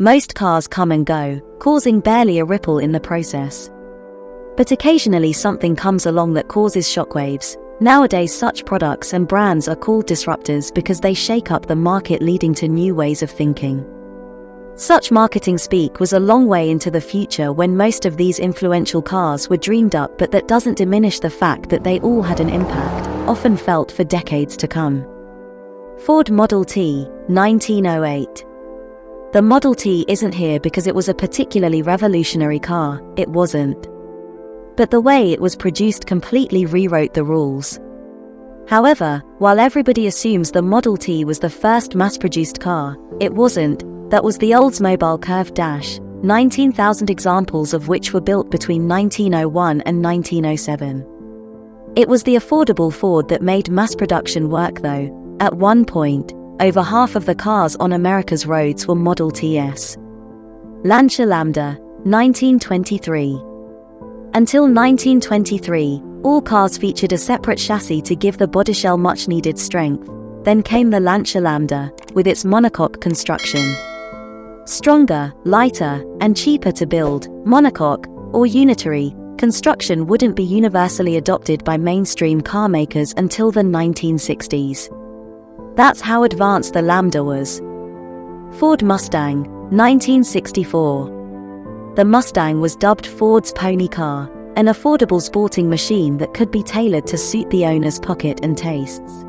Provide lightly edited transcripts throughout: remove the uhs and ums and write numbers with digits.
Most cars come and go, causing barely a ripple in the process. But occasionally something comes along that causes shockwaves. Nowadays such products and brands are called disruptors because they shake up the market, leading to new ways of thinking. Such marketing speak was a long way into the future when most of these influential cars were dreamed up, but that doesn't diminish the fact that they all had an impact, often felt for decades to come. Ford Model T, 1908. The Model T isn't here because it was a particularly revolutionary car, it wasn't. But the way it was produced completely rewrote the rules. However, while everybody assumes the Model T was the first mass-produced car, it wasn't. That was the Oldsmobile Curved Dash, 19,000 examples of which were built between 1901 and 1907. It was the affordable Ford that made mass production work though. At one point, over half of the cars on America's roads were Model Ts. Lancia Lambda, 1923. Until 1923, all cars featured a separate chassis to give the bodyshell much-needed strength. Then came the Lancia Lambda, with its monocoque construction. Stronger, lighter, and cheaper to build, monocoque, or unitary, construction wouldn't be universally adopted by mainstream car makers until the 1960s. That's how advanced the Lambda was. Ford Mustang, 1964. The Mustang was dubbed Ford's pony car, an affordable sporting machine that could be tailored to suit the owner's pocket and tastes.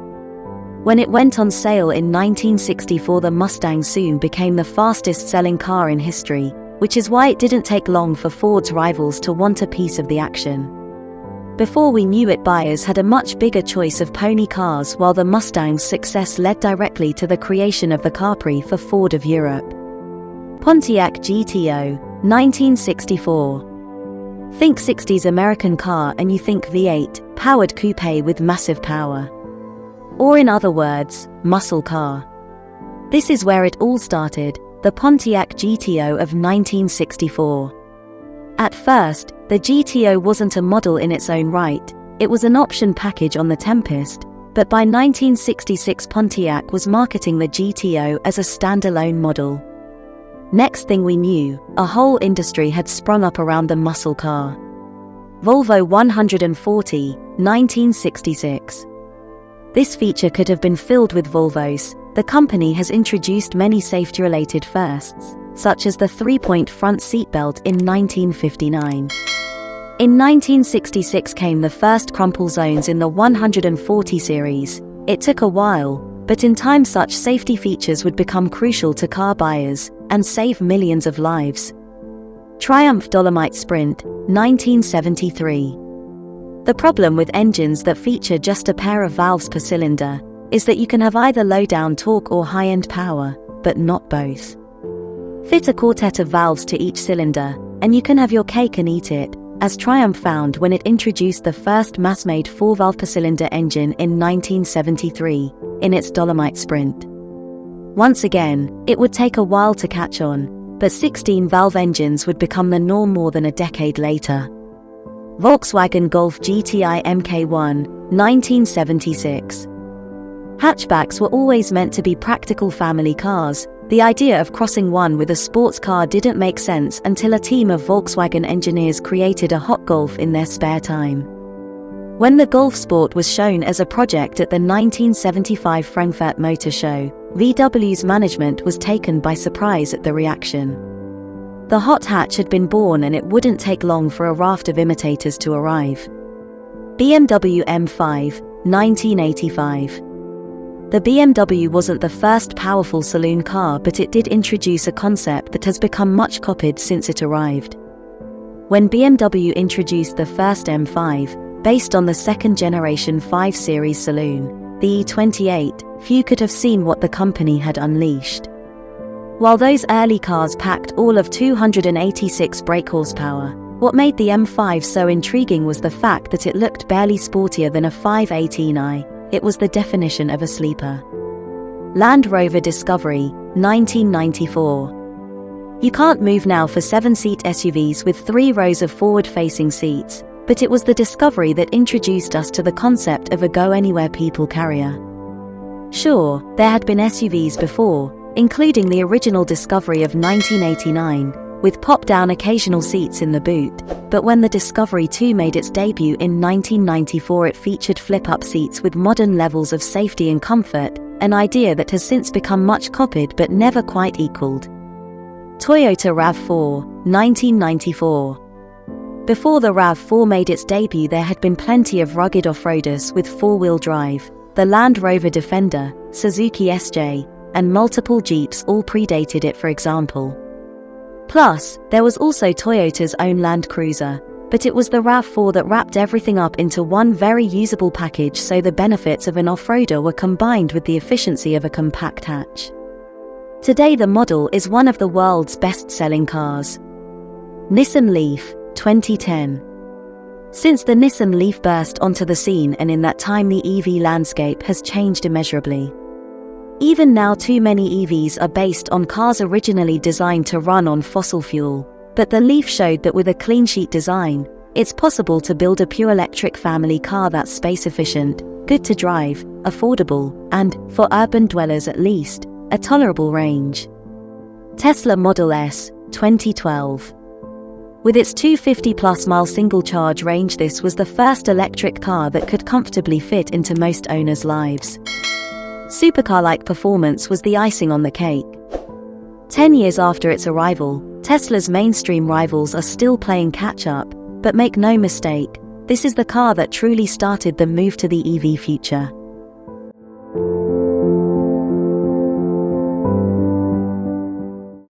When it went on sale in 1964, the Mustang soon became the fastest-selling car in history, which is why it didn't take long for Ford's rivals to want a piece of the action. Before we knew it, buyers had a much bigger choice of pony cars, while the Mustang's success led directly to the creation of the Capri for Ford of Europe. Pontiac GTO, 1964. Think 60s American car and you think V8, powered coupe with massive power. Or in other words, muscle car. This is where it all started, the Pontiac GTO of 1964. At first, the GTO wasn't a model in its own right, it was an option package on the Tempest, but by 1966 Pontiac was marketing the GTO as a standalone model. Next thing we knew, a whole industry had sprung up around the muscle car. Volvo 140, 1966. This feature could have been filled with Volvos. The company has introduced many safety-related firsts, such as the 3-point front seatbelt in 1959. In 1966 came the first crumple zones in the 140 series. It took a while, but in time such safety features would become crucial to car buyers and save millions of lives. Triumph Dolomite Sprint, 1973. The problem with engines that feature just a pair of valves per cylinder is that you can have either low-down torque or high-end power, but not both. Fit a quartet of valves to each cylinder, and you can have your cake and eat it, as Triumph found when it introduced the first mass-made 4-valve per cylinder engine in 1973, in its Dolomite Sprint. Once again, it would take a while to catch on, but 16-valve engines would become the norm more than a decade later. Volkswagen Golf GTI Mk1, 1976. Hatchbacks were always meant to be practical family cars. The idea of crossing one with a sports car didn't make sense until a team of Volkswagen engineers created a hot Golf in their spare time. When the Golf Sport was shown as a project at the 1975 Frankfurt Motor Show, VW's management was taken by surprise at the reaction. The hot hatch had been born and it wouldn't take long for a raft of imitators to arrive. BMW M5, 1985. The BMW wasn't the first powerful saloon car, but it did introduce a concept that has become much copied since it arrived. When BMW introduced the first M5, based on the second-generation 5 Series saloon, the E28, few could have seen what the company had unleashed. While those early cars packed all of 286 brake horsepower, what made the M5 so intriguing was the fact that it looked barely sportier than a 518i. It was the definition of a sleeper. Land Rover Discovery, 1994. You can't move now for 7-seat SUVs with 3 rows of forward-facing seats, but it was the Discovery that introduced us to the concept of a go-anywhere people carrier. Sure, there had been SUVs before, including the original discovery of 1989, with pop-down occasional seats in the boot, but when the Discovery 2 made its debut in 1994 it featured flip-up seats with modern levels of safety and comfort, an idea that has since become much copied but never quite equaled. Toyota RAV4, 1994. Before the RAV4 made its debut there had been plenty of rugged off-roaders with four-wheel drive. The Land Rover Defender, Suzuki SJ, and multiple Jeeps all predated it, for example. Plus, there was also Toyota's own Land Cruiser, but it was the RAV4 that wrapped everything up into one very usable package, so the benefits of an off-roader were combined with the efficiency of a compact hatch. Today the model is one of the world's best-selling cars. Nissan Leaf, 2010. Since the Nissan Leaf burst onto the scene, and in that time the EV landscape has changed immeasurably. Even now too many EVs are based on cars originally designed to run on fossil fuel, but the Leaf showed that with a clean sheet design, it's possible to build a pure electric family car that's space efficient, good to drive, affordable, and, for urban dwellers at least, a tolerable range. Tesla Model S, 2012. With its 250+ mile single-charge range, this was the first electric car that could comfortably fit into most owners' lives. Supercar-like performance was the icing on the cake. 10 years after its arrival, Tesla's mainstream rivals are still playing catch-up, but make no mistake, this is the car that truly started the move to the EV future.